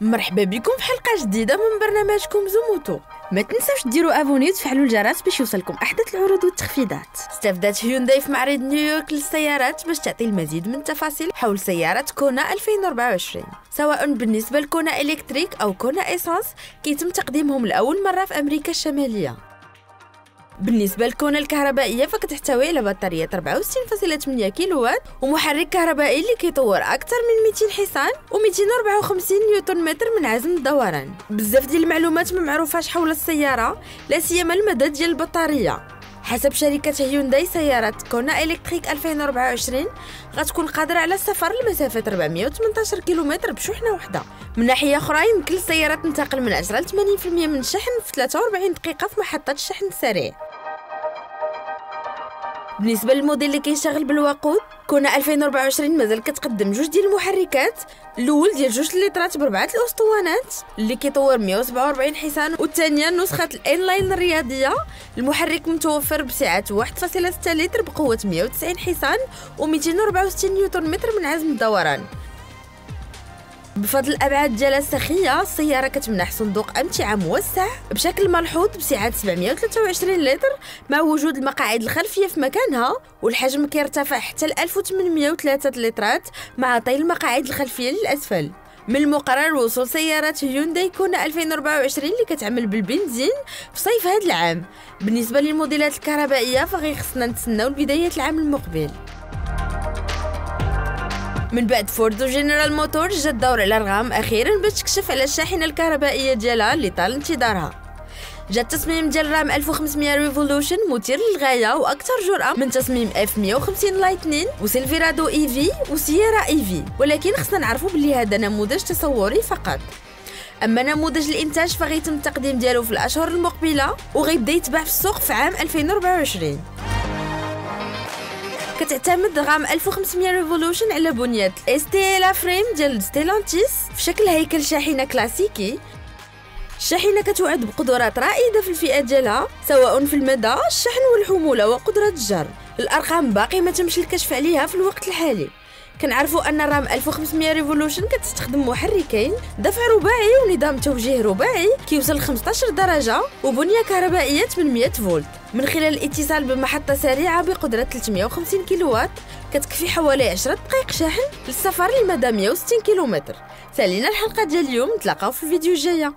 مرحبا بكم في حلقة جديدة من برنامجكم زوموتو. ما تنساوش ديروا ابوني وتفعلوا الجرس باش يوصلكم احدث العروض والتخفيضات. استفدت هيونداي في معرض نيويورك للسيارات باش تعطي المزيد من التفاصيل حول سيارة كونا 2024. سواء بالنسبة لكونا الكتريك او كونا ايسانس، كيتم تقديمهم لاول مرة في امريكا الشمالية. بالنسبة للكونا الكهربائية فكتحتوي على بطارية 64.8 كيلووات ومحرك كهربائي اللي كيطور أكثر من 200 حصان و254 نيوتن متر من عزم الدوران. بزاف ديال المعلومات ما معروفاش حول السيارة، لا سيما المدى ديال البطارية. حسب شركة هيونداي، سيارة كونا الكتريك 2024 غتكون قادرة على السفر لمسافة 418 كيلومتر بشحنة واحدة. من ناحية أخرى يمكن للسيارة تنتقل من 10 ل 80% من الشحن في 43 دقيقة في محطة الشحن السريع. بالنسبه للموديل اللي كيشتغل بالوقود، كونا 2024 مازال كتقدم جوج ديال المحركات، الاول ديال 2 لترات بربعه الاسطوانات اللي كيطور 147 حصان، والثانيه نسخه الان لاين الرياضيه. المحرك متوفر بسعه 1.6 لتر بقوه 190 حصان و264 نيوتن متر من عزم الدوران. بفضل الابعاد ديالها السخيه، السياره كتمنح صندوق امتعه موسع بشكل ملحوظ بسعه 723 لتر مع وجود المقاعد الخلفيه في مكانها، والحجم كيرتفع حتى ل 1803 لترات مع طي المقاعد الخلفيه للاسفل. من المقرر وصول سيارة هيونداي كونا 2024 اللي كتعمل بالبنزين في صيف هذا العام. بالنسبه للموديلات الكهربائيه فغي خصنا نتسناو لبدايه العام المقبل. من بعد فورد وجنرال موتورز جا الدور على الرغم اخيرا باش تكشف على الشاحنه الكهربائيه ديالها اللي طال انتظارها. جا التصميم ديال الرام 1500 ريفولوشن مثير للغايه واكثر جرأه من تصميم اف 150 لايتنين وسيلفيرادو اي في وسيارا اي في، ولكن خصنا نعرفوا بلي هذا نموذج تصوري فقط. اما نموذج الانتاج فغيتم التقديم ديالو في الاشهر المقبله وغيبدا يتباع في السوق في عام 2024. كتعتمد رام 1500 ريفولوشن على بنية STLA فريم ديال ستيلانتيس في شكل هيكل شاحنة كلاسيكي. الشاحنة كتوعد بقدرات رائدة في الفئة ديالها، سواء في المدى، الشحن والحمولة وقدرة الجر. الأرقام باقي ما تمش الكشف عليها في الوقت الحالي. كنعرفوا ان الرام 1500 ريفولوشن كتستخدم محركين دفع رباعي ونظام توجيه رباعي كيوصل ل 15 درجه وبنيه كهربائيه 800 فولت من خلال الاتصال بمحطه سريعه بقدره 350 كيلووات كتكفي حوالي 10 دقائق شحن للسفر لمدى 160 كيلومتر. سالينا الحلقه ديال اليوم، نتلاقاو في الفيديو الجايه.